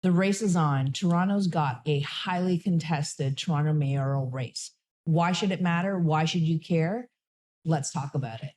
The race is on. Toronto's got a highly contested Toronto mayoral race. Why should it matter? Why should you care? Let's talk about it.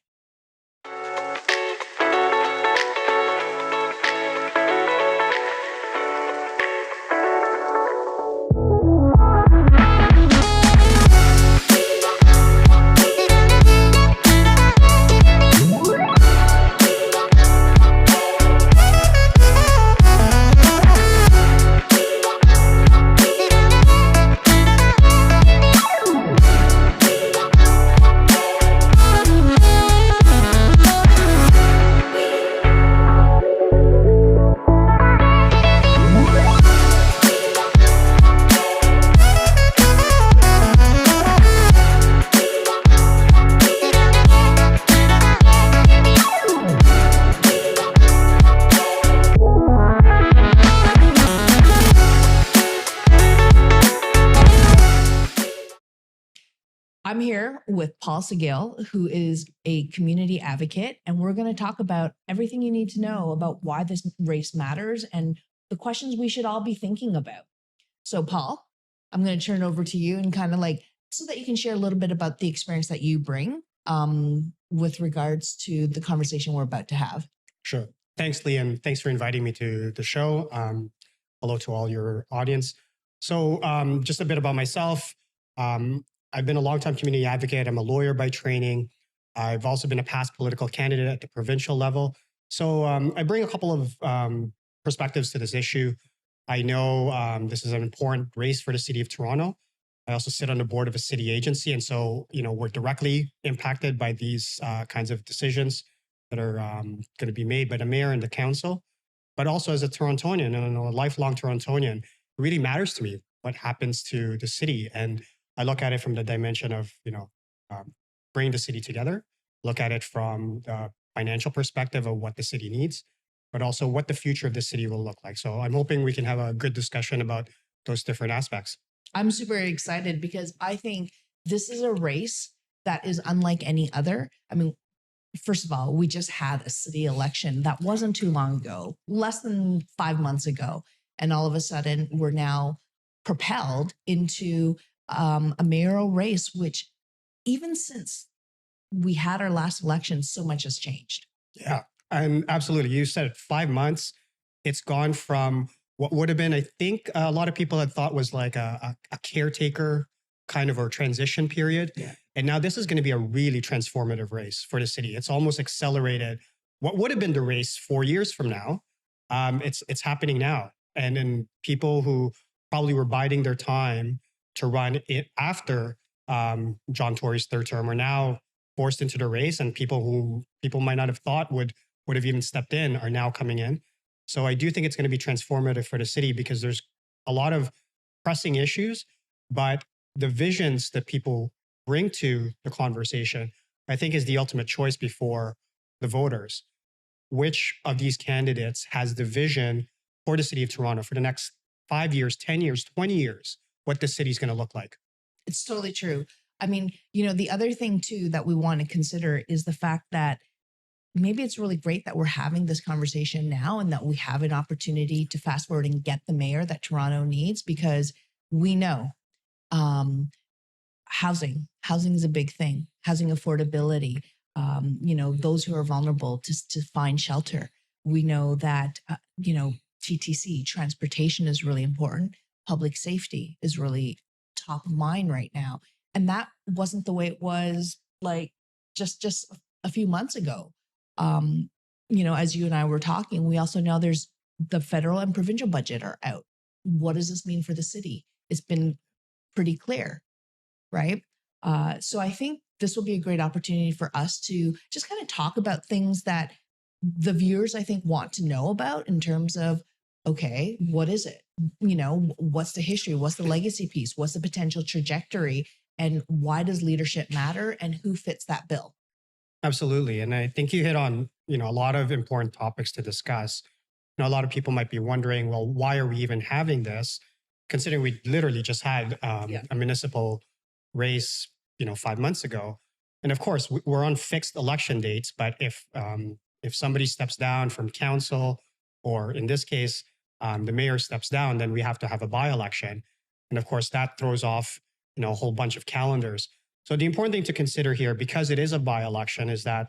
I'm here with Paul Saguil, who is a community advocate, and we're going to talk about everything you need to know about why this race matters and the questions we should all be thinking about. So, Paul, I'm going to turn it over to you and kind of so that you can share a little bit about the experience that you bring with regards to the conversation we're about to have. Sure. Thanks, Liam. Thanks for inviting me to the show. Hello to all your audience. So just a bit about myself. I've been a longtime community advocate. I'm a lawyer by training. I've also been a past political candidate at the provincial level. So I bring a couple of perspectives to this issue. I know this is an important race for the city of Toronto. I also sit on the board of a city agency. And so, we're directly impacted by these kinds of decisions that are going to be made by the mayor and the council. But also as a Torontonian and a lifelong Torontonian, it really matters to me what happens to the city. And I look at it from the dimension of, bringing the city together, look at it from the financial perspective of what the city needs, but also what the future of the city will look like. So I'm hoping we can have a good discussion about those different aspects. I'm super excited because I think this is a race that is unlike any other. I mean, first of all, we just had a city election that wasn't too long ago, less than 5 months ago. And all of a sudden, we're now propelled into a mayoral race, which even since we had our last election, so much has changed. Yeah, and absolutely. You said it, 5 months. It's gone from what would have been, I think a lot of people had thought was like a caretaker kind of or transition period. Yeah. And now this is going to be a really transformative race for the city. It's almost accelerated what would have been the race 4 years from now. It's happening now. And then people who probably were biding their time to run it after John Tory's third term are now forced into the race, and people who people might not have thought would have even stepped in are now coming in. So I do think it's going to be transformative for the city because there's a lot of pressing issues, but the visions that people bring to the conversation, I think, is the ultimate choice before the voters. Which of these candidates has the vision for the city of Toronto for the next 5 years, 10 years, 20 years, what the city's going to look like? It's totally true. I mean, the other thing too that we want to consider is the fact that maybe it's really great that we're having this conversation now and that we have an opportunity to fast forward and get the mayor that Toronto needs, because we know housing is a big thing, housing affordability, those who are vulnerable to find shelter. We know that, TTC, transportation, is really important. Public safety is really top of mind right now. And that wasn't the way it was just a few months ago. As you and I were talking, we also know there's the federal and provincial budget are out. What does this mean for the city? It's been pretty clear, right? So I think this will be a great opportunity for us to just kind of talk about things that the viewers, I think, want to know about in terms of, okay, what is it? What's the history? What's the legacy piece? What's the potential trajectory? And why does leadership matter? And who fits that bill? Absolutely. And I think you hit on, a lot of important topics to discuss. A lot of people might be wondering, well, why are we even having this? Considering we literally just had a municipal race, 5 months ago. And of course, we're on fixed election dates. But if somebody steps down from council, or in this case, the mayor steps down, then we have to have a by-election. And of course, that throws off, a whole bunch of calendars. So the important thing to consider here, because it is a by-election, is that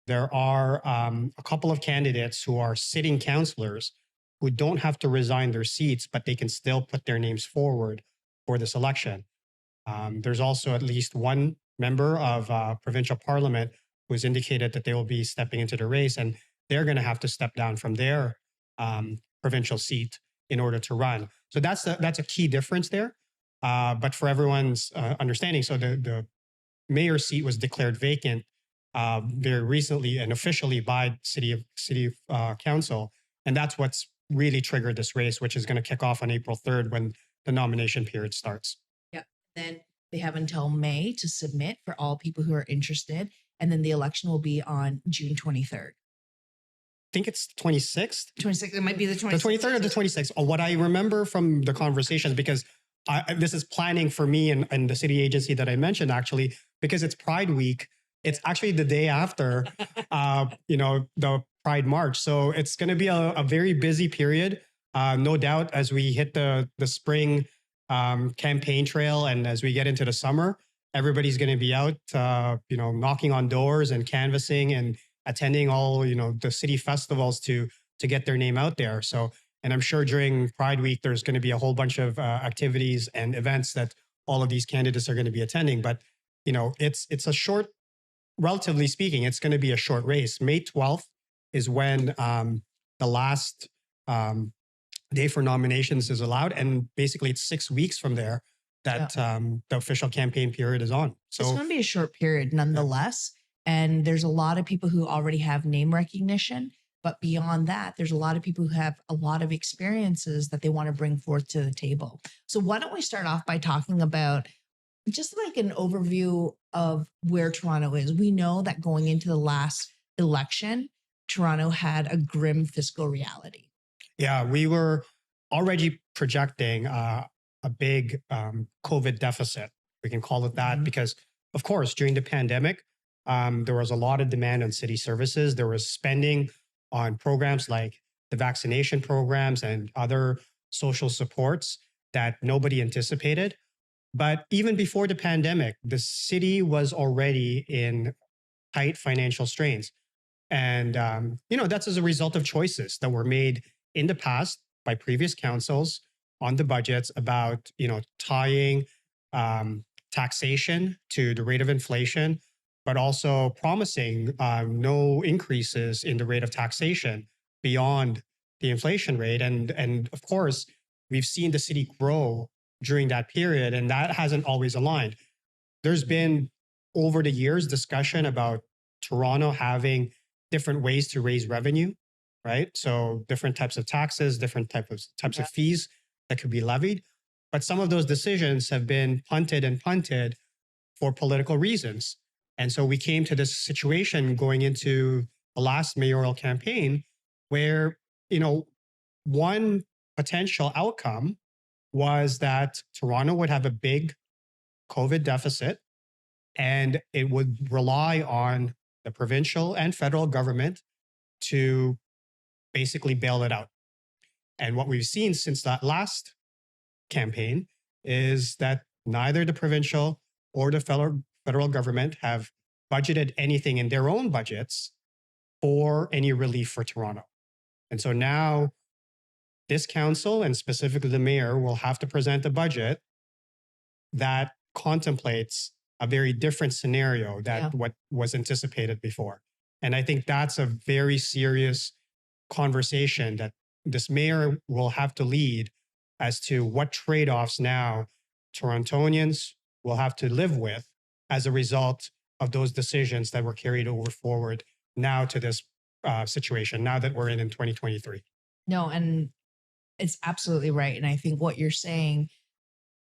there are a couple of candidates who are sitting councillors who don't have to resign their seats, but they can still put their names forward for this election. There's also at least one member of provincial parliament who's indicated that they will be stepping into the race, and they're going to have to step down from their provincial seat in order to run. So that's a key difference there. But for everyone's understanding, so the mayor's seat was declared vacant very recently and officially by city council, and that's what's really triggered this race, which is going to kick off on April 3rd when the nomination period starts. Yeah. Then they have until May to submit for all people who are interested, and then the election will be on June 23rd. I think it's 26th. 26th. It might be the 26th. The 23rd or the 26th. What I remember from the conversations, because this is planning for me and the city agency that I mentioned, actually, because it's Pride Week. It's actually the day after, the Pride March. So it's going to be a very busy period, no doubt, as we hit the spring campaign trail, and as we get into the summer, everybody's going to be out, knocking on doors and canvassing and attending all, the city festivals to get their name out there. So, and I'm sure during Pride Week, there's going to be a whole bunch of activities and events that all of these candidates are going to be attending. But, it's a short, relatively speaking, it's going to be a short race. May 12th is when the last day for nominations is allowed. And basically it's 6 weeks from there that the official campaign period is on. So it's going to be a short period nonetheless. And there's a lot of people who already have name recognition. But beyond that, there's a lot of people who have a lot of experiences that they want to bring forth to the table. So why don't we start off by talking about just like an overview of where Toronto is. We know that going into the last election, Toronto had a grim fiscal reality. Yeah, we were already projecting a big COVID deficit. We can call it that because, of course, during the pandemic, there was a lot of demand on city services. There was spending on programs like the vaccination programs and other social supports that nobody anticipated. But even before the pandemic, the city was already in tight financial strains. And, that's as a result of choices that were made in the past by previous councils on the budgets about, tying taxation to the rate of inflation, but also promising no increases in the rate of taxation beyond the inflation rate. And of course, we've seen the city grow during that period, and that hasn't always aligned. There's been, over the years, discussion about Toronto having different ways to raise revenue, right? So different types of taxes, different types of fees that could be levied. But some of those decisions have been punted for political reasons. And so we came to this situation going into the last mayoral campaign where, one potential outcome was that Toronto would have a big COVID deficit and it would rely on the provincial and federal government to basically bail it out. And what we've seen since that last campaign is that neither the provincial or the federal government have budgeted anything in their own budgets for any relief for Toronto. And so now this council, and specifically the mayor, will have to present a budget that contemplates a very different scenario than what was anticipated before. And I think that's a very serious conversation that this mayor will have to lead as to what trade-offs now Torontonians will have to live with as a result of those decisions that were carried over forward now to this situation, now that we're in 2023. No, and it's absolutely right. And I think what you're saying,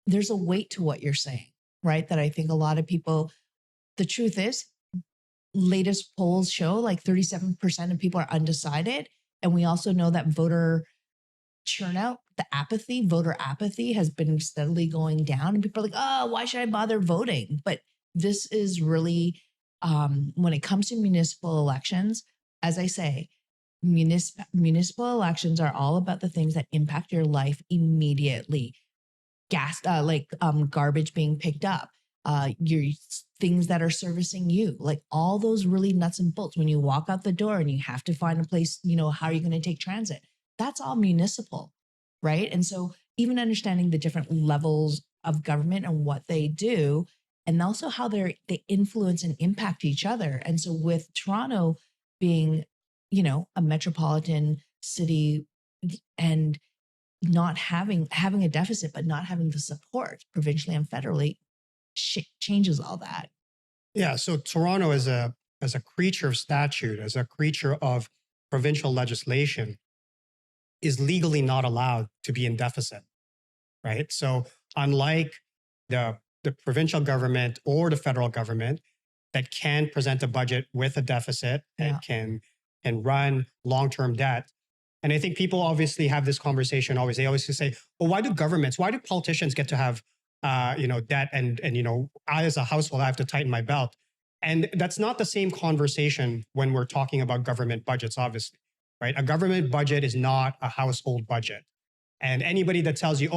there's a weight to what you're saying, right? That I think a lot of people, the truth is, latest polls show like 37% of people are undecided. And we also know that voter turnout, voter apathy has been steadily going down. And people are like, oh, why should I bother voting? But this is really, when it comes to municipal elections, as I say, municipal elections are all about the things that impact your life immediately. Garbage being picked up, your things that are servicing you, like all those really nuts and bolts. When you walk out the door and you have to find a place, how are you going to take transit? That's all municipal, right? And so even understanding the different levels of government and what they do, and also how they influence and impact each other. And so with Toronto being, a metropolitan city and not having a deficit, but not having the support provincially and federally changes all that. Yeah. So Toronto as a creature of statute, as a creature of provincial legislation, is legally not allowed to be in deficit, right? So unlike the provincial government or the federal government that can present a budget with a deficit and can run long-term debt. And I think people obviously have this conversation always. They always say, well, why do politicians get to have debt and I as a household, I have to tighten my belt. And that's not the same conversation when we're talking about government budgets, obviously, right? A government budget is not a household budget. And anybody that tells you,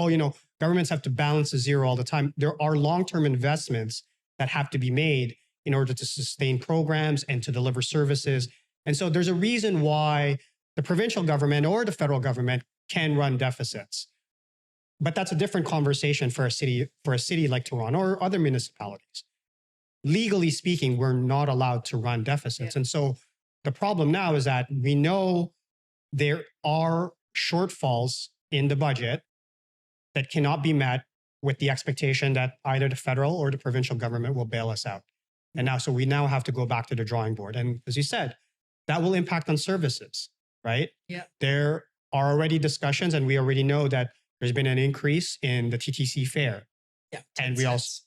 governments have to balance a zero all the time, there are long-term investments that have to be made in order to sustain programs and to deliver services. And so there's a reason why the provincial government or the federal government can run deficits. But that's a different conversation for a city like Toronto or other municipalities. Legally speaking, we're not allowed to run deficits. And so the problem now is that we know there are shortfalls in the budget that cannot be met with the expectation that either the federal or the provincial government will bail us out. And so we now have to go back to the drawing board. And as you said, that will impact on services, right? Yeah. There are already discussions, and we already know that there's been an increase in the TTC fare. Yeah. And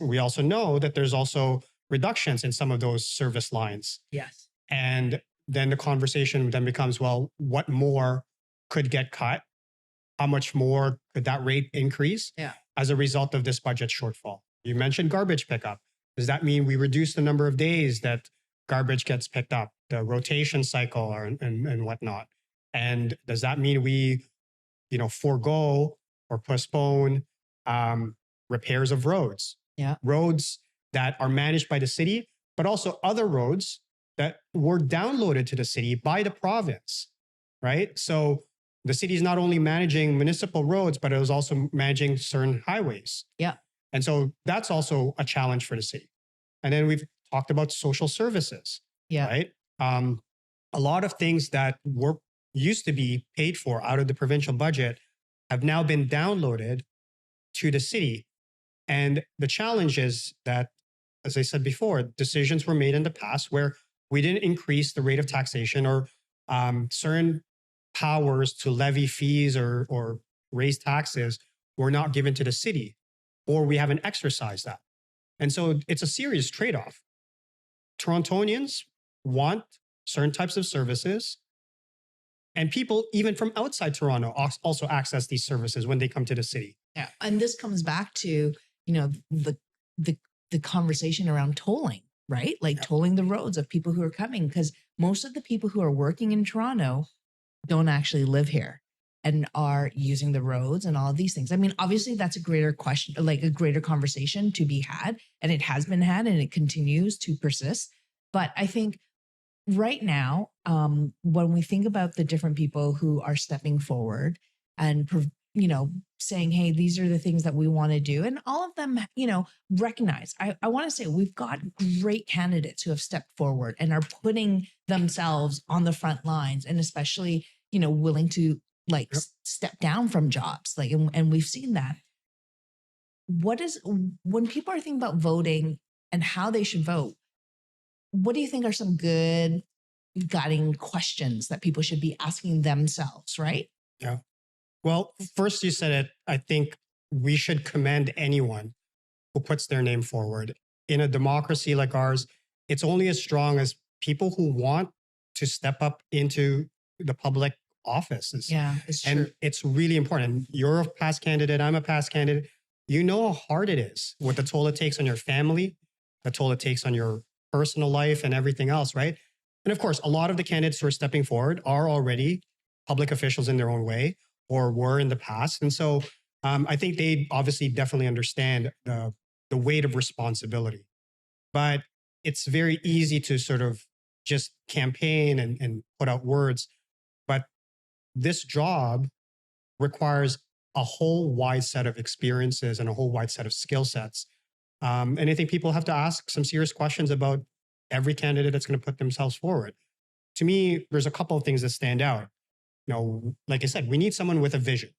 we also know that there's also reductions in some of those service lines. Yes. And then the conversation then becomes, well, what more could get cut? How much more could that rate increase as a result of this budget shortfall? You mentioned garbage pickup. Does that mean we reduce the number of days that garbage gets picked up, the rotation cycle and whatnot? And does that mean we, forego or postpone repairs of roads? Yeah. Roads that are managed by the city, but also other roads that were downloaded to the city by the province, right? So the city is not only managing municipal roads, but it was also managing certain highways. Yeah. And so that's also a challenge for the city. And then we've talked about social services, right? A lot of things that used to be paid for out of the provincial budget have now been downloaded to the city. And the challenge is that, as I said before, decisions were made in the past where we didn't increase the rate of taxation or certain powers to levy fees or raise taxes were not given to the city, or we haven't exercised that. And so it's a serious trade-off. Torontonians want certain types of services, and people even from outside Toronto also access these services when they come to the city. Yeah. And this comes back to, the conversation around tolling, right? Like tolling the roads of people who are coming, because most of the people who are working in Toronto don't actually live here and are using the roads and all of these things. I mean, obviously that's a greater question, like a greater conversation to be had, and it has been had and it continues to persist. But I think right now, when we think about the different people who are stepping forward and, saying, hey, these are the things that we want to do. And all of them, recognize, I want to say we've got great candidates who have stepped forward and are putting themselves on the front lines, and especially, willing to step down from jobs. And we've seen that. When people are thinking about voting and how they should vote, what do you think are some good guiding questions that people should be asking themselves, right? Yeah. Well, first you said it, I think we should commend anyone who puts their name forward. In a democracy like ours, it's only as strong as people who want to step up into the public offices. Yeah, it's true. And it's really important. You're a past candidate, I'm a past candidate. You know how hard it is, what the toll it takes on your family, the toll it takes on your personal life and everything else, right? And of course, a lot of the candidates who are stepping forward are already public officials in their own way or were in the past. And so I think they obviously definitely understand the weight of responsibility. But it's very easy to sort of just campaign and put out words. But this job requires a whole wide set of experiences and a whole wide set of skill sets. And I think people have to ask some serious questions about every candidate that's going to put themselves forward. To me, there's a couple of things that stand out. Like I said, we need someone with a vision.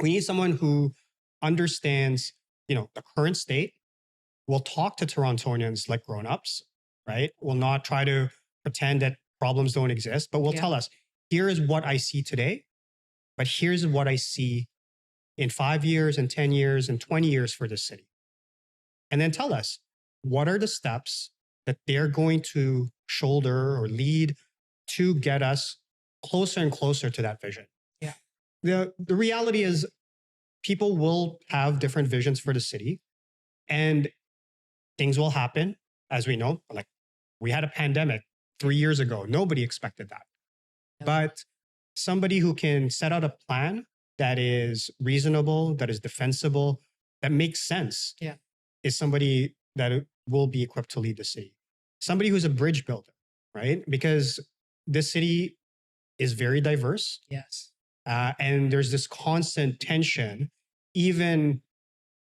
We need someone who understands, the current state, will talk to Torontonians like grown-ups, right? Will not try to pretend that problems don't exist, but will tell us, here is what I see today, but here's what I see in 5 years and 10 years and 20 years for this city. And then tell us, what are the steps that they're going to shoulder or lead to get us closer and closer to that vision? Yeah. The reality is people will have different visions for the city, and things will happen, as we know. Like, we had a pandemic 3 years ago. Nobody expected that. Yeah. But somebody who can set out a plan that is reasonable, that is defensible, that makes sense, is somebody that will be equipped to lead the city. Somebody who's a bridge builder, right? Because this city is very diverse. Yes. And there's this constant tension, even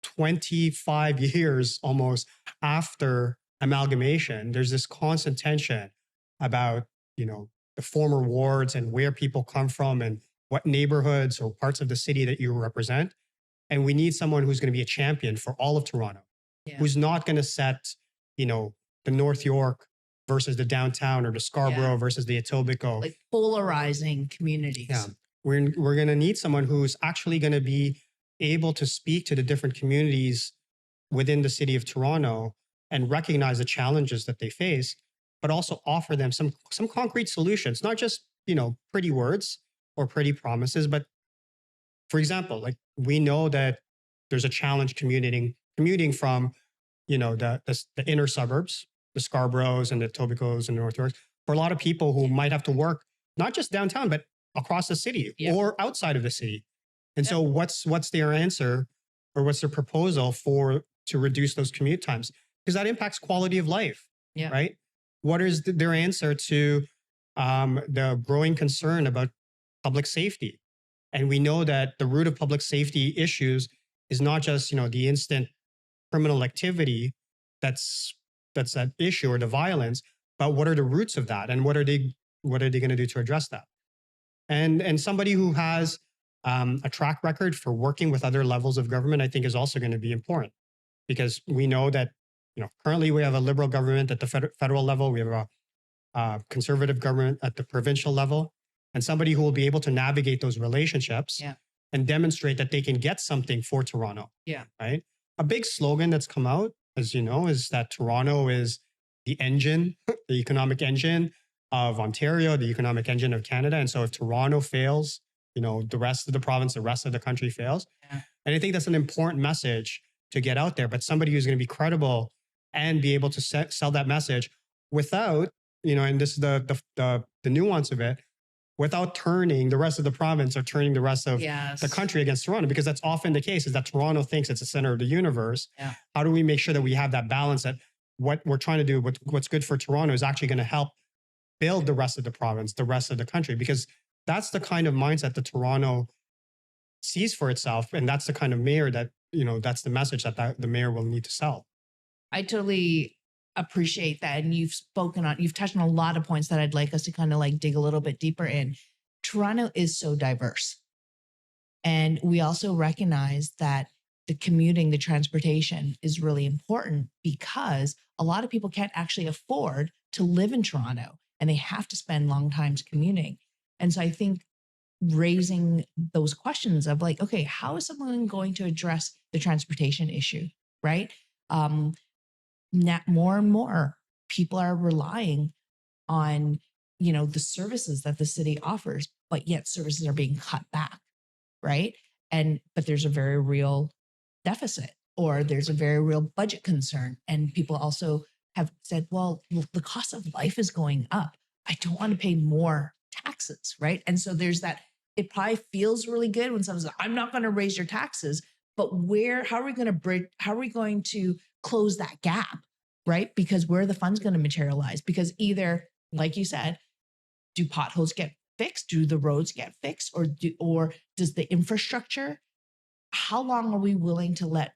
25 years almost after amalgamation, there's this constant tension about, the former wards and where people come from and what neighborhoods or parts of the city that you represent. And we need someone who's going to be a champion for all of Toronto, who's not going to set, the North York versus the downtown or the Scarborough versus the Etobicoke. Like polarizing communities. Yeah. We're going to need someone who's actually going to be able to speak to the different communities within the city of Toronto and recognize the challenges that they face, but also offer them some concrete solutions, not just, pretty words or pretty promises. But for example, like, we know that there's a challenge commuting from, the inner suburbs, the Scarboroughs and the Etobicoke's and the North Yorks, for a lot of people who might have to work, not just downtown, but across the city or outside of the city. And so what's their answer, or what's their proposal to reduce those commute times? Because that impacts quality of life, right? What is their answer to the growing concern about public safety? And we know that the root of public safety issues is not just, the instant criminal activity that's that issue, or the violence, but what are the roots of that? And what are they going to do to address that? And somebody who has a track record for working with other levels of government, I think, is also going to be important, because we know that, currently we have a liberal government at the federal level. We have a conservative government at the provincial level, and somebody who will be able to navigate those relationships and demonstrate that they can get something for Toronto. Yeah. Right. A big slogan that's come out, as you know, is that Toronto is the engine, the economic engine of Ontario, the economic engine of Canada. And so if Toronto fails, the rest of the province, the rest of the country fails. Yeah. And I think that's an important message to get out there, but somebody who's going to be credible and be able to sell that message without, and this is the nuance of it, without turning the rest of the province or turning the rest of the country against Toronto, because that's often the case, is that Toronto thinks it's the center of the universe. Yeah. How do we make sure that we have that balance, that what we're trying to do, what's good for Toronto is actually going to help build the rest of the province, the rest of the country, because that's the kind of mindset that Toronto sees for itself. And that's the kind of mayor that, that's the message that the mayor will need to sell. I totally appreciate that. And you've touched on a lot of points that I'd like us to kind of like dig a little bit deeper in. Toronto is so diverse. And we also recognize that the commuting, the transportation is really important, because a lot of people can't actually afford to live in Toronto, and they have to spend long times commuting. And so I think raising those questions of like, okay, how is someone going to address the transportation issue, right? More and more people are relying on, the services that the city offers, but yet services are being cut back, right? But there's a very real deficit, or there's a very real budget concern. And people also have said, well, the cost of life is going up. I don't want to pay more taxes, right? And so there's that, it probably feels really good when someone's like, I'm not going to raise your taxes, but how are we going to how are we going to close that gap, right? Because where are the funds going to materialize? Because either, like you said, do potholes get fixed? Do the roads get fixed? Or does the infrastructure, how long are we willing to let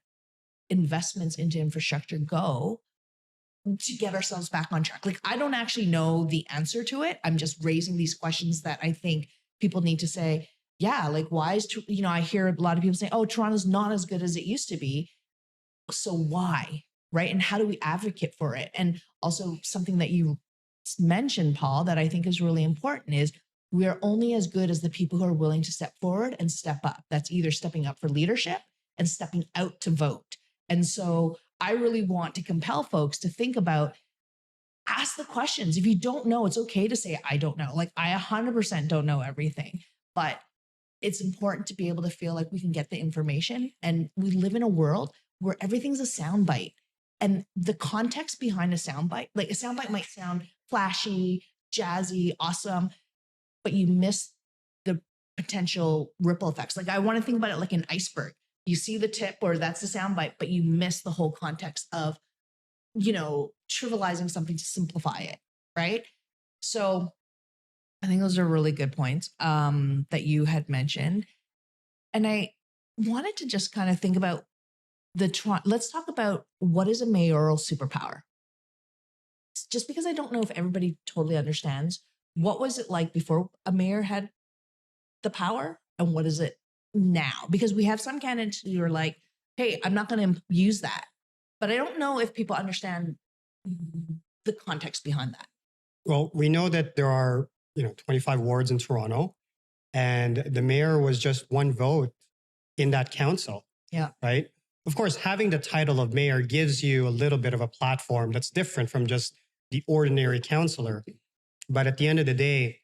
investments into infrastructure go to get ourselves back on track? Like, I don't actually know the answer to it. I'm just raising these questions that I think people need to say, yeah, like, why is, I hear a lot of people say, oh, Toronto's not as good as it used to be. So why? Right? And how do we advocate for it? And also something that you mentioned, Paul, that I think is really important is we are only as good as the people who are willing to step forward and step up. That's either stepping up for leadership and stepping out to vote. And so I really want to compel folks to think about, ask the questions. If you don't know, it's okay to say, I don't know. Like, I 100% don't know everything, but it's important to be able to feel like we can get the information. And we live in a world where everything's a soundbite. And the context behind a soundbite, like a soundbite might sound flashy, jazzy, awesome, but you miss the potential ripple effects. Like, I want to think about it like an iceberg. You see the tip or that's the soundbite, but you miss the whole context of, trivializing something to simplify it, right? So I think those are really good points that you had mentioned. And I wanted to just kind of think about let's talk about what is a mayoral superpower. Just because I don't know if everybody totally understands, what was it like before a mayor had the power and what is it now? Because we have some candidates who are like, hey, I'm not going to use that. But I don't know if people understand the context behind that. Well, we know that there are 25 wards in Toronto, and the mayor was just one vote in that council. Yeah. Right. Of course, having the title of mayor gives you a little bit of a platform that's different from just the ordinary councillor. But at the end of the day,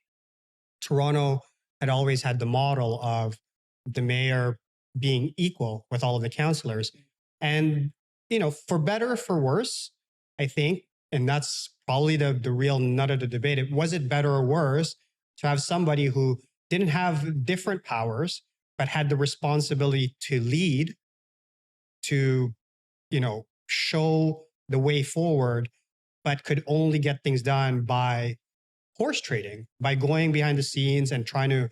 Toronto had always had the model of the mayor being equal with all of the councillors. And, for better or for worse, I think, and that's probably the real nut of the debate, was it better or worse to have somebody who didn't have different powers, but had the responsibility to lead, to, show the way forward, but could only get things done by horse trading, by going behind the scenes and trying to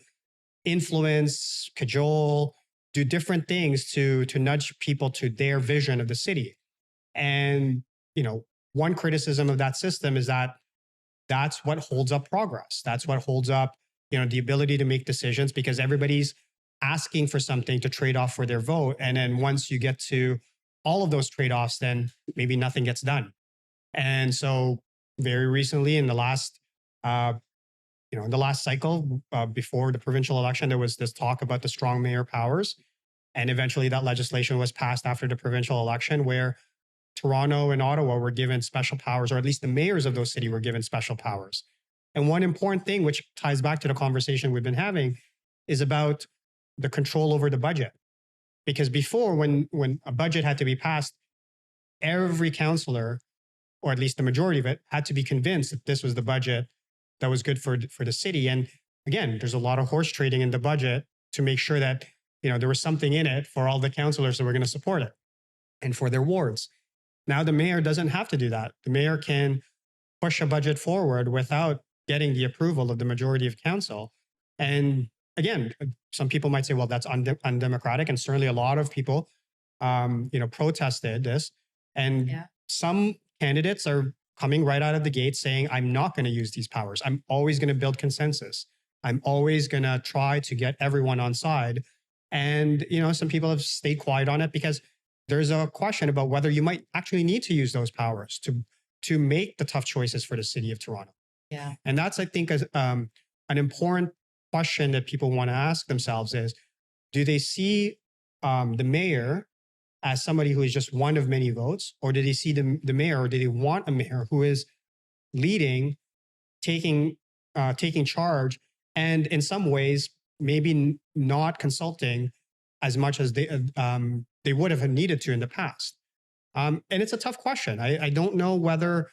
influence, cajole, do different things to nudge people to their vision of the city. And, one criticism of that system is that that's what holds up progress. That's what holds up, the ability to make decisions, because everybody's asking for something to trade off for their vote. And then once you get to all of those trade-offs, then maybe nothing gets done. And so very recently in the last, cycle before the provincial election, there was this talk about the strong mayor powers. And eventually that legislation was passed after the provincial election, where Toronto and Ottawa were given special powers, or at least the mayors of those cities were given special powers. And one important thing, which ties back to the conversation we've been having, is about the control over the budget. Because before, when a budget had to be passed, every councillor, or at least the majority of it, had to be convinced that this was the budget that was good for the city. And again, there's a lot of horse trading in the budget to make sure that there was something in it for all the councillors that were going to support it and for their wards. Now the mayor doesn't have to do that. The mayor can push a budget forward without getting the approval of the majority of council. And again, some people might say, well, that's undemocratic. And certainly a lot of people, protested this. And some candidates are coming right out of the gate saying, I'm not going to use these powers. I'm always going to build consensus. I'm always going to try to get everyone on side. And, some people have stayed quiet on it because there's a question about whether you might actually need to use those powers to make the tough choices for the city of Toronto. Yeah. And that's, I think, an important question that people want to ask themselves is, do they see the mayor as somebody who is just one of many votes, or do they see the mayor, or do they want a mayor who is leading, taking charge, and in some ways maybe not consulting as much as they would have needed to in the past? And it's a tough question. I don't know whether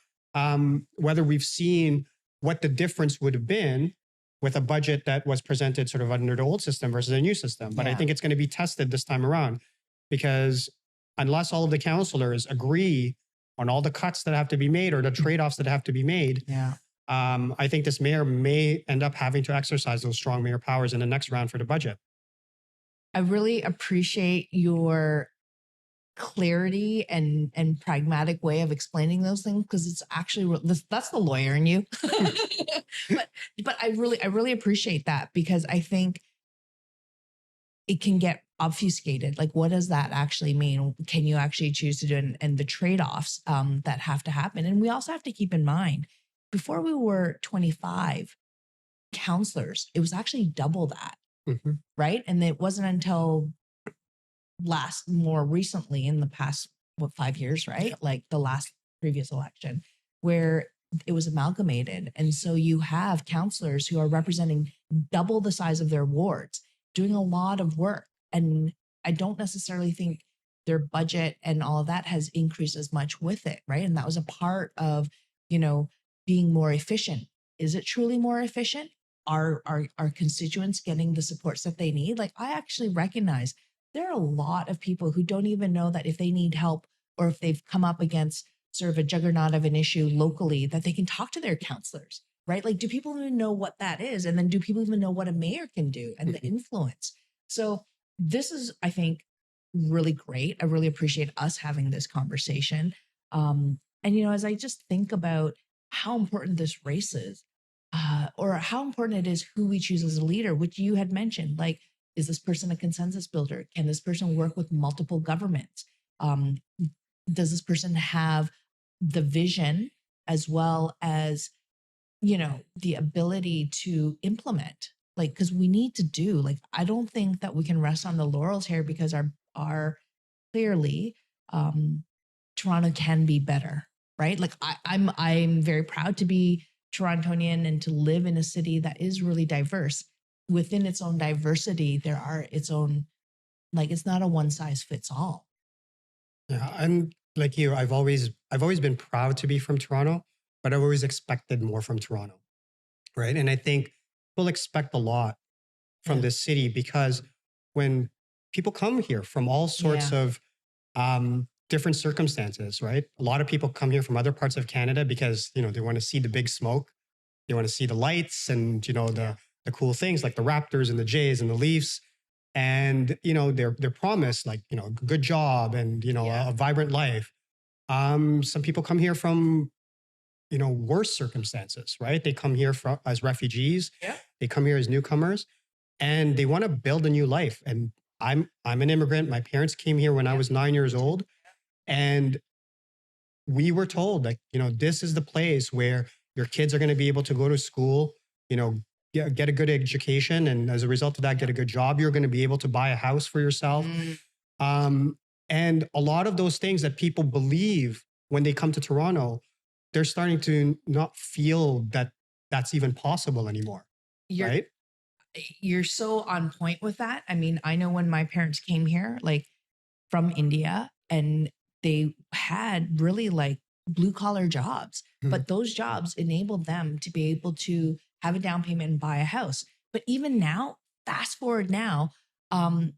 we've seen what the difference would have been with a budget that was presented sort of under the old system versus a new system. But I Yeah. think it's going to be tested this time around, because unless all of the councillors agree on all the cuts that have to be made or the trade-offs that have to be made, Yeah. I think this mayor may end up having to exercise those strong mayor powers in the next round for the budget. I really appreciate your clarity and pragmatic way of explaining those things, because it's actually that's the lawyer in you. but I really appreciate that, because I think it can get obfuscated. Like, what does that actually mean? Can you actually choose to do it? And the trade-offs that have to happen. And we also have to keep in mind, before we were 25 counselors, it was actually double that, Mhm. right? And it wasn't until more recently, in the past 5 years, right? Yeah. Like the last previous election, where it was amalgamated. And so you have counselors who are representing double the size of their wards, doing a lot of work. And I don't necessarily think their budget and all of that has increased as much with it, right? And that was a part of, being more efficient. Is it truly more efficient? Are constituents getting the supports that they need? Like, I actually recognize there are a lot of people who don't even know that if they need help, or if they've come up against sort of a juggernaut of an issue locally, that they can talk to their counselors, right? Like, do people even know what that is? And then do people even know what a mayor can do and the influence? So this is, I think, really great. I really appreciate us having this conversation. And, as I just think about how important this race is, or how important it is who we choose as a leader, which you had mentioned, like, is this person a consensus builder? Can this person work with multiple governments? Does this person have the vision as well as, the ability to implement? Like, because we need to do, like, I don't think that we can rest on the laurels here, because our clearly, Toronto can be better, right? Like, I'm very proud to be Torontonian and to live in a city that is really diverse. Within its own diversity, there are its own, like, it's not a one size fits all. Yeah, I'm like you. I've always been proud to be from Toronto, but I've always expected more from Toronto, right? And I think people expect a lot from Yeah. this city, because when people come here from all sorts Yeah. of different circumstances, right? A lot of people come here from other parts of Canada because they want to see the big smoke, they want to see the lights, and the cool things like the Raptors and the Jays and the Leafs, and they're promised, like, a good job and Yeah. a vibrant life. Some people come here from worse circumstances, right? They come here as refugees. Yeah. They come here as newcomers, and they want to build a new life. And I'm an immigrant. My parents came here when I was 9 years old, and we were told, like, this is the place where your kids are going to be able to go to school, get a good education, and as a result of that, get a good job. You're going to be able to buy a house for yourself. Mm. And a lot of those things that people believe when they come to Toronto, they're starting to not feel that that's even possible anymore, You're right? you're so on point with that. I mean, I know when my parents came here, like, from India, and they had really, like, blue collar jobs, Mhm. but those jobs enabled them to be able to have a down payment and buy a house. But even now, fast forward now, um,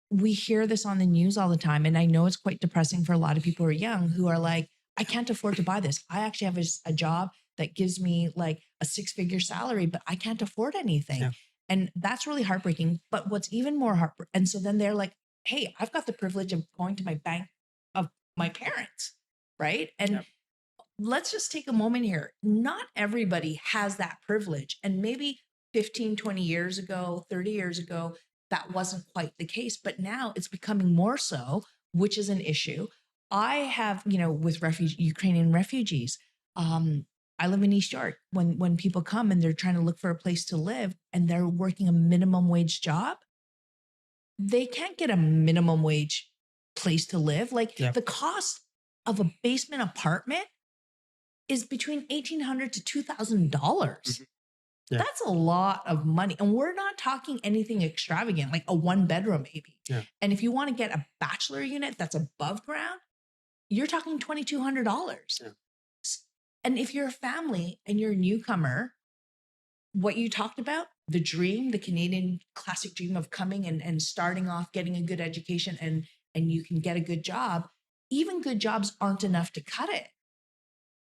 we hear this on the news all the time. And I know it's quite depressing for a lot of people who are young, who are like, I can't afford to buy this. I actually have a job that gives me like a 6-figure salary, but I can't afford anything. Yeah. And that's really heartbreaking. But what's even more heartbreaking, and so then they're like, hey, I've got the privilege of going to my bank of my parents, right? And Yep. let's just take a moment here. Not everybody has that privilege. And maybe 15, 20 years ago, 30 years ago, that wasn't quite the case. But now it's becoming more so, which is an issue. I have, with Ukrainian refugees, I live in East York. When people come and they're trying to look for a place to live and they're working a minimum wage job, they can't get a minimum wage place to live. Like, Yep. the cost of a basement apartment is between $1,800 to $2,000. Mhm. Yeah. That's a lot of money. And we're not talking anything extravagant, like a 1-bedroom maybe. Yeah. And if you want to get a bachelor unit that's above ground, you're talking $2,200. Yeah. And if you're a family and you're a newcomer, what you talked about, the dream, the Canadian classic dream of coming and starting off, getting a good education and you can get a good job, even good jobs aren't enough to cut it.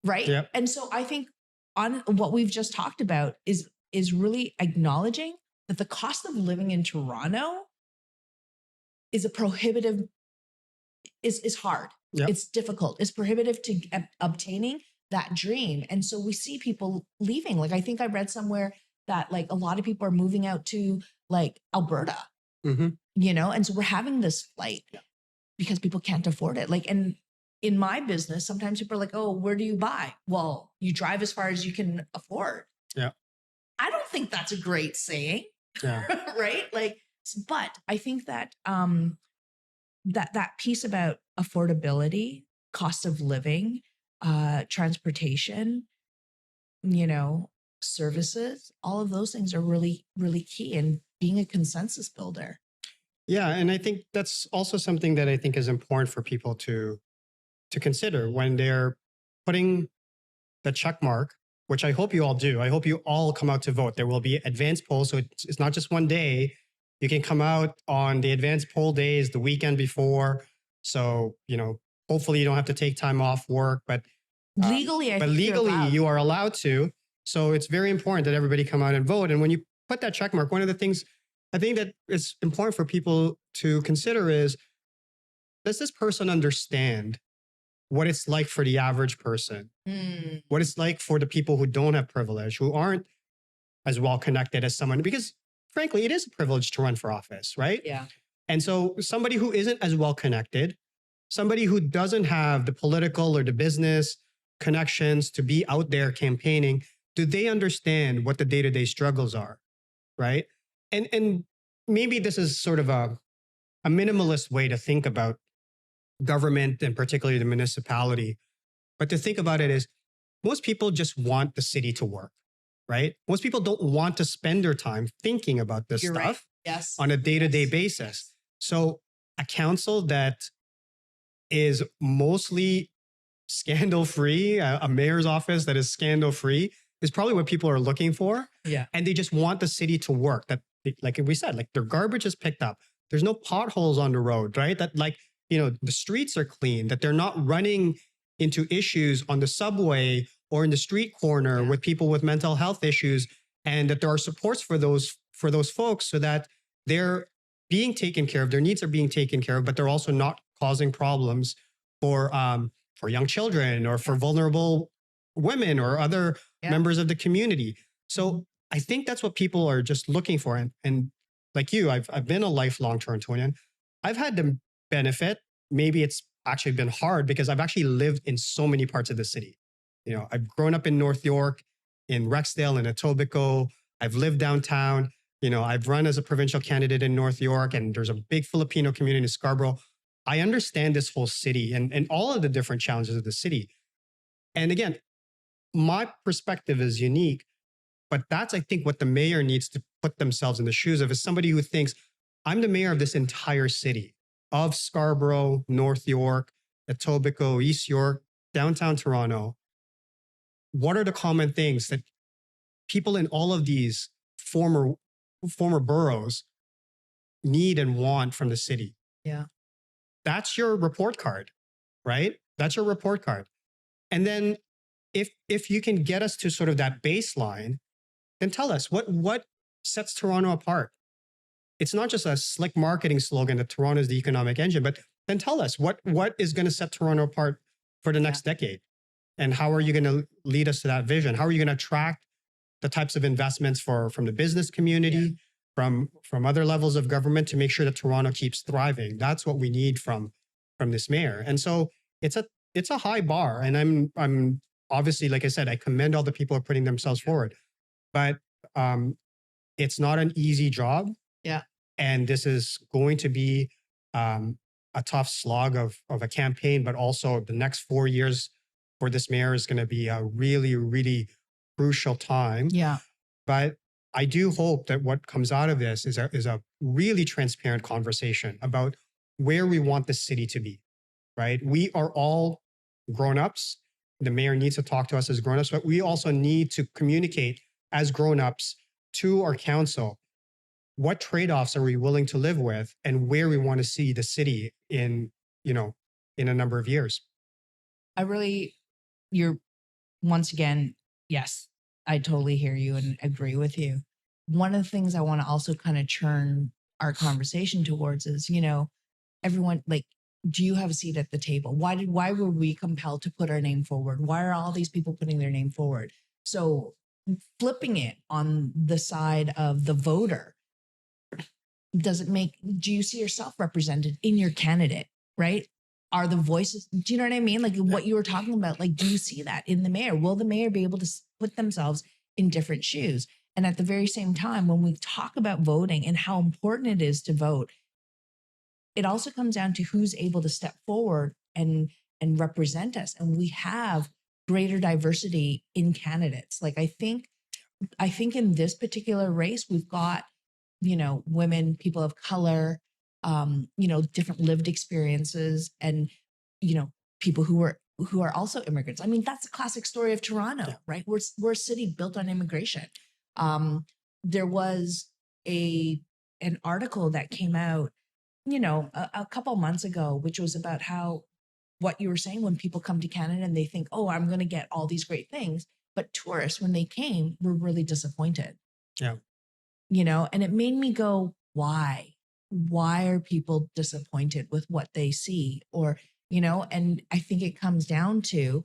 Right. Yep. And so I think on what we've just talked about is really acknowledging that the cost of living in Toronto is a prohibitive, is hard. Yep. It's difficult. It's prohibitive to obtaining that dream. And so we see people leaving. Like, I think I read somewhere that like a lot of people are moving out to like Alberta, you know? And so we're having this flight because people can't afford it. Like, and in my business, sometimes people are like, oh, where do you buy? Well, you drive as far as you can afford. Yeah. I don't think that's a great saying. Yeah. Right? Like, but I think that that piece about affordability, cost of living, transportation, you know, services, all of those things are really, really key in being a consensus builder. Yeah. And I think that's also something that I think is important for people to consider when they're putting the check mark, which I hope you all do. I hope you all come out to vote. There will be advanced polls. So it's not just one day. You can come out on the advanced poll days, the weekend before. So, you know, hopefully you don't have to take time off work, but legally, you are allowed to. So it's very important that everybody come out and vote. And when you put that check mark, one of the things I think that is important for people to consider is, does this person understand what it's like for the average person, what it's like for the people who don't have privilege, who aren't as well connected as someone, because frankly, it is a privilege to run for office, right? Yeah. And so somebody who isn't as well connected, somebody who doesn't have the political or the business connections to be out there campaigning, do they understand what the day-to-day struggles are, right? And maybe this is sort of a minimalist way to think about government and particularly the municipality. But to think about it is, most people just want the city to work, right? Most people don't want to spend their time thinking about this You're stuff right. Yes. on a day-to-day basis. So a council that is mostly scandal-free, a mayor's office that is scandal-free is probably what people are looking for. Yeah. And they just want the city to work. That, like we said, like their garbage is picked up. There's no potholes on the road, right? That like, you know, the streets are clean, that they're not running into issues on the subway or in the street corner with people with mental health issues, and that there are supports for those folks so that they're being taken care of, their needs are being taken care of, but they're also not causing problems for young children or for vulnerable women or other members of the community. So I think that's what people are just looking for. And like you, I've been a lifelong Torontonian. I've had the benefit. Maybe it's actually been hard because I've actually lived in so many parts of the city. You know, I've grown up in North York, in Rexdale, in Etobicoke. I've lived downtown. You know, I've run as a provincial candidate in North York, and there's a big Filipino community in Scarborough. I understand this whole city and all of the different challenges of the city. And again, my perspective is unique, but that's, I think, what the mayor needs to put themselves in the shoes of, is somebody who thinks, I'm the mayor of this entire city, of Scarborough, North York, Etobicoke, East York, downtown Toronto. What are the common things that people in all of these former boroughs need and want from the city? Yeah. That's your report card, right? That's your report card. And then if you can get us to sort of that baseline, then tell us what sets Toronto apart. It's not just a slick marketing slogan that Toronto is the economic engine, but then tell us what is going to set Toronto apart for the next decade. And how are you going to lead us to that vision? How are you going to attract the types of investments from the business community, from other levels of government, to make sure that Toronto keeps thriving? That's what we need from this mayor. And so it's a high bar. And I'm obviously, like I said, I commend all the people who are putting themselves forward, but it's not an easy job. Yeah. And this is going to be a tough slog of a campaign, but also the next 4 years for this mayor is going to be a really, really crucial time. Yeah. But I do hope that what comes out of this is a really transparent conversation about where we want the city to be, right? We are all grown-ups. The mayor needs to talk to us as grown-ups, but we also need to communicate as grown-ups to our council. What trade-offs are we willing to live with and where we want to see the city in, in a number of years? You're once again, yes, I totally hear you and agree with you. One of the things I want to also kind of churn our conversation towards is, everyone, like, do you have a seat at the table? Why were we compelled to put our name forward? Why are all these people putting their name forward? So flipping it on the side of the voter, do you see yourself represented in your candidate, right? Are the voices, do you know what I mean? Like what you were talking about, like, do you see that in the mayor? Will the mayor be able to put themselves in different shoes? And at the very same time, when we talk about voting and how important it is to vote, it also comes down to who's able to step forward and represent us. And we have greater diversity in candidates. Like I think in this particular race, we've got, women, people of color, different lived experiences, and, people who are also immigrants. I mean, that's a classic story of Toronto, right? We're a city built on immigration. There was an article that came out, a couple months ago, which was about how what you were saying, when people come to Canada and they think, oh, I'm going to get all these great things. But tourists, when they came, were really disappointed. Yeah. And it made me go, why? Why are people disappointed with what they see? Or, and I think it comes down to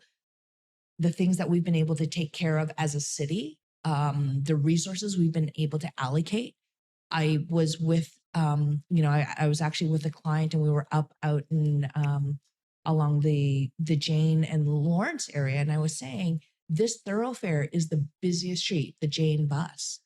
the things that we've been able to take care of as a city, the resources we've been able to allocate. I was with, I was actually with a client, and we were out in along the Jane and Lawrence area. And I was saying, this thoroughfare is the busiest street, the Jane bus.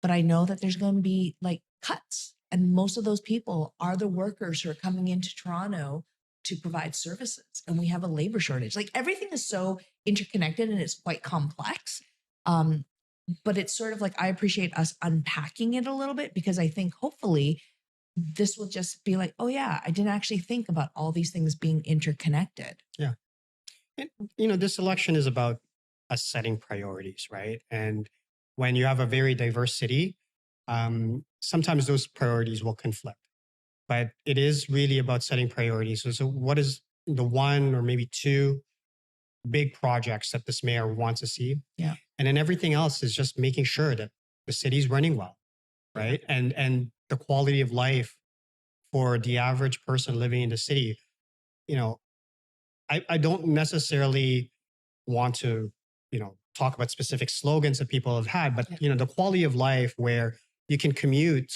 But I know that there's going to be like cuts. And most of those people are the workers who are coming into Toronto to provide services. And we have a labor shortage. Like everything is so interconnected and it's quite complex. But it's sort of like, I appreciate us unpacking it a little bit, because I think hopefully this will just be like, oh yeah, I didn't actually think about all these things being interconnected. Yeah. And, this election is about us setting priorities, right? And when you have a very diverse city, sometimes those priorities will conflict. But it is really about setting priorities. So what is the one or maybe two big projects that this mayor wants to see? Yeah. And then everything else is just making sure that the city's running well, right? And the quality of life for the average person living in the city. I don't necessarily want to, talk about specific slogans that people have had, but the quality of life where you can commute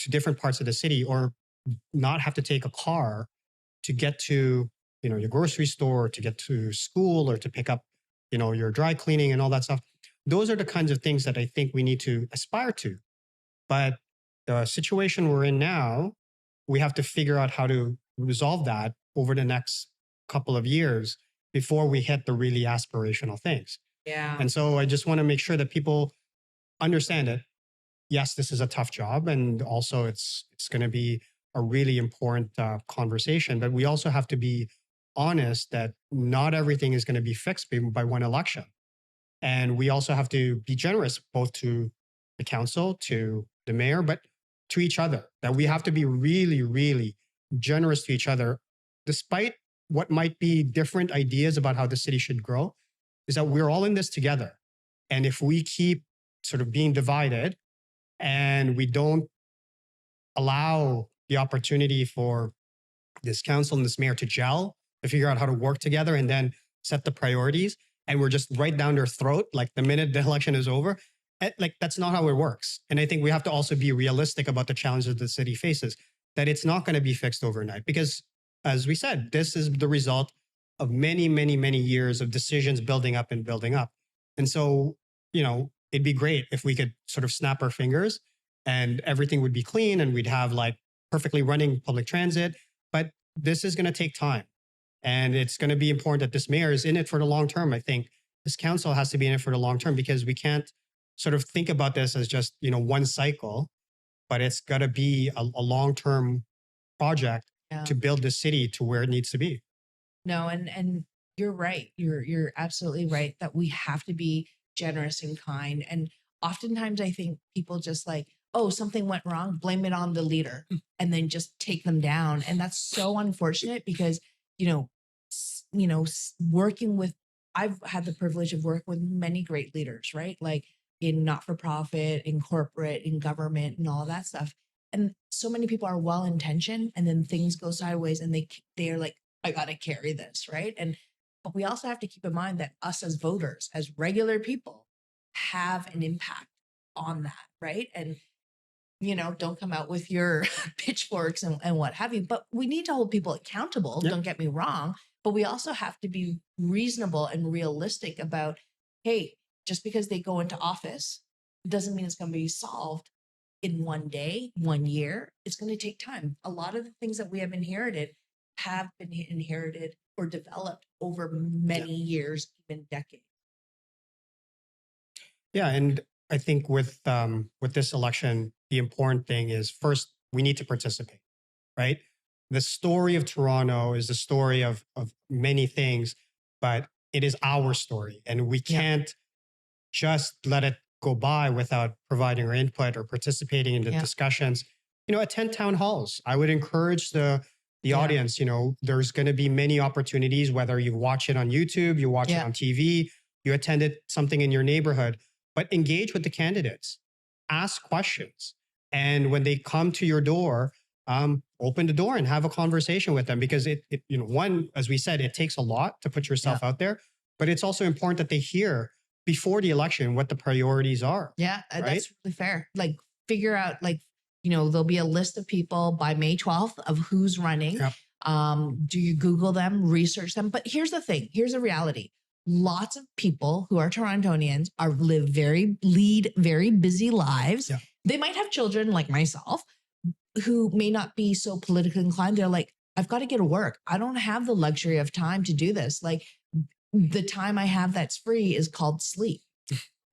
to different parts of the city or not have to take a car to get to, your grocery store, to get to school, or to pick up, your dry cleaning and all that stuff. Those are the kinds of things that I think we need to aspire to. But the situation we're in now, we have to figure out how to resolve that over the next couple of years before we hit the really aspirational things. Yeah. And so I just want to make sure that people understand that, yes, this is a tough job. And also it's going to be a really important conversation. But we also have to be honest that not everything is going to be fixed by one election. And we also have to be generous, both to the council, to the mayor, but to each other, that we have to be really, really generous to each other, despite what might be different ideas about how the city should grow, is that we're all in this together. And if we keep sort of being divided and we don't allow the opportunity for this council and this mayor to gel, to figure out how to work together and then set the priorities, and we're just right down their throat, like the minute the election is over, like that's not how it works. And I think we have to also be realistic about the challenges the city faces, that it's not going to be fixed overnight. Because as we said, this is the result of many, many, many years of decisions building up and building up. And so, it'd be great if we could sort of snap our fingers and everything would be clean and we'd have like perfectly running public transit. But this is going to take time. And it's going to be important that this mayor is in it for the long term. I think this council has to be in it for the long term, because we can't sort of think about this as just, one cycle, but it's got to be a long-term project Yeah. to build the city to where it needs to be. No, and you're right. You're absolutely right that we have to be generous and kind. And oftentimes I think people just like, oh, something went wrong, blame it on the leader and then just take them down. And that's so unfortunate because, working with I've had the privilege of working with many great leaders, right? Like in not-for-profit, in corporate, in government, and all of that stuff. And so many people are well-intentioned and then things go sideways and they're like, I got to carry this, right? But we also have to keep in mind that us as voters, as regular people, have an impact on that, right? And don't come out with your pitchforks and what have you. But we need to hold people accountable. Yep. Don't get me wrong. But we also have to be reasonable and realistic about, hey, just because they go into office doesn't mean it's going to be solved in one day, 1 year. It's going to take time. A lot of the things that we have been inherited or developed over many years, even decades. Yeah, and I think with this election, the important thing is first we need to participate, right? The story of Toronto is the story of many things, but it is our story, and we can't just let it go by without providing our input or participating in the discussions. Attend town halls. I would encourage the audience. There's going to be many opportunities, whether you watch it on YouTube, you watch it on TV, you attended something in your neighborhood, but engage with the candidates, ask questions. And when they come to your door, open the door and have a conversation with them, because one, as we said, it takes a lot to put yourself out there, but it's also important that they hear before the election what the priorities are. Yeah, right? that's really fair. Like figure out there'll be a list of people by May 12th of who's running. Yep. Do you Google them, research them? But here's the thing. Here's the reality. Lots of people who are Torontonians lead very busy lives. Yeah. They might have children like myself who may not be so politically inclined. They're like, I've got to get to work. I don't have the luxury of time to do this. Like the time I have that's free is called sleep.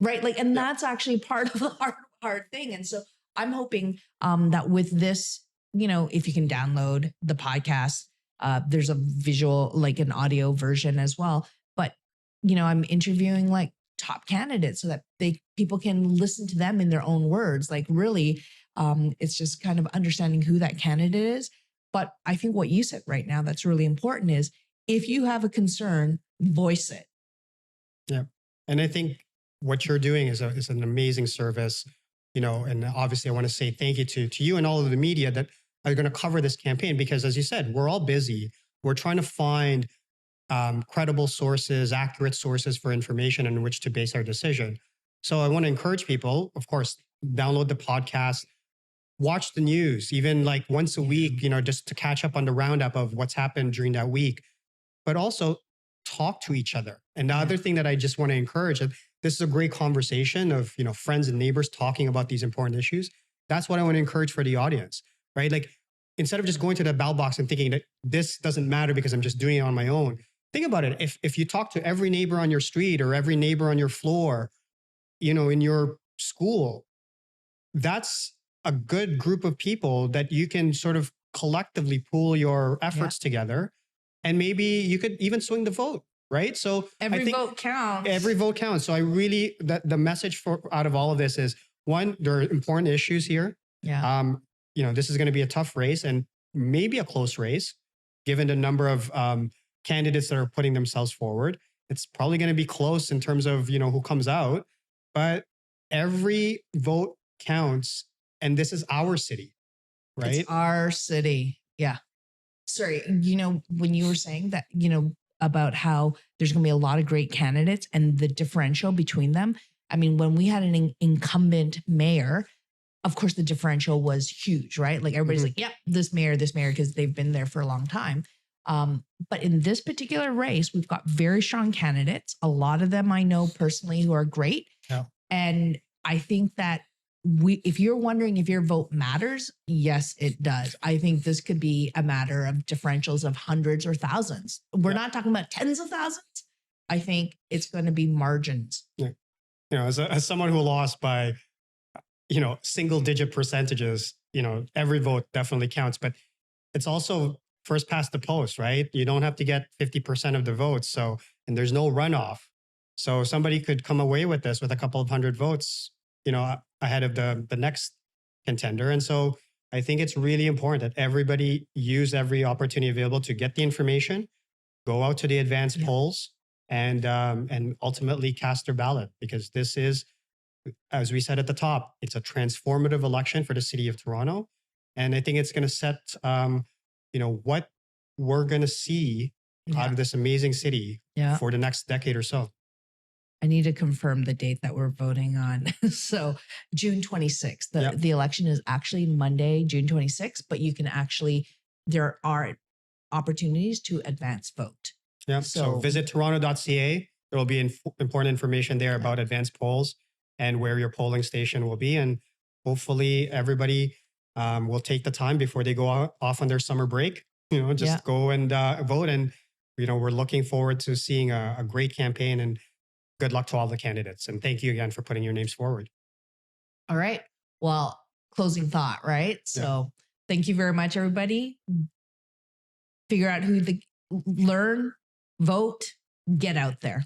Right. And that's actually part of the hard thing. And so I'm hoping that with this, if you can download the podcast, there's a visual, like an audio version as well. But, I'm interviewing like top candidates so that people can listen to them in their own words. Like really, it's just kind of understanding who that candidate is. But I think what you said right now that's really important is if you have a concern, voice it. Yeah. And I think what you're doing is an amazing service, and obviously I want to say thank you to you and all of the media that are going to cover this campaign, because as you said, we're all busy. We're trying to find credible sources, accurate sources for information in which to base our decision. So I want to encourage people, of course, download the podcast, watch the news, even like once a week, just to catch up on the roundup of what's happened during that week, but also talk to each other. And the other thing that I just want to encourage, this is a great conversation of, friends and neighbors talking about these important issues. That's what I want to encourage for the audience, right? Like instead of just going to the ballot box and thinking that this doesn't matter because I'm just doing it on my own. Think about it. If you talk to every neighbor on your street or every neighbor on your floor, in your school, that's a good group of people that you can sort of collectively pool your efforts together. And maybe you could even swing the vote, right? So every vote counts. Every vote counts. So I really, the message out of all of this is, one, there are important issues here. Yeah. This is going to be a tough race and maybe a close race, given the number of candidates that are putting themselves forward. It's probably going to be close in terms of, who comes out, but every vote counts. And this is our city, right? It's our city. Yeah. Sorry. When you were saying that, about how there's going to be a lot of great candidates and the differential between them. I mean, when we had an incumbent mayor, of course, the differential was huge, right? Like everybody's like, yeah, this mayor, because they've been there for a long time. But in this particular race, we've got very strong candidates. A lot of them I know personally who are great. Yeah. And I think that if you're wondering if your vote matters, yes, it does. I think this could be a matter of differentials of hundreds or thousands. We're not talking about tens of thousands. I think it's going to be margins. Yeah. As someone who lost by, single digit percentages, every vote definitely counts, but it's also first past the post, right? You don't have to get 50% of the votes. So, and there's no runoff. So somebody could come away with this with a couple of hundred votes, ahead of the next contender. And so I think it's really important that everybody use every opportunity available to get the information, go out to the advanced polls, and ultimately cast their ballot, because this is, as we said at the top, it's a transformative election for the city of Toronto. And I think it's going to set, what we're going to see out of this amazing city for the next decade or so. I need to confirm the date that we're voting on. So June 26th, the election is actually Monday, June 26th, but you can there are opportunities to advance vote. Yeah. So visit toronto.ca. There will be important information there about advanced polls and where your polling station will be. And hopefully everybody will take the time before they go off on their summer break, go and vote. And, we're looking forward to seeing a great campaign, and good luck to all the candidates. And thank you again for putting your names forward. All right. Well, closing thought, right? So thank you very much, everybody. Figure out learn, vote, get out there.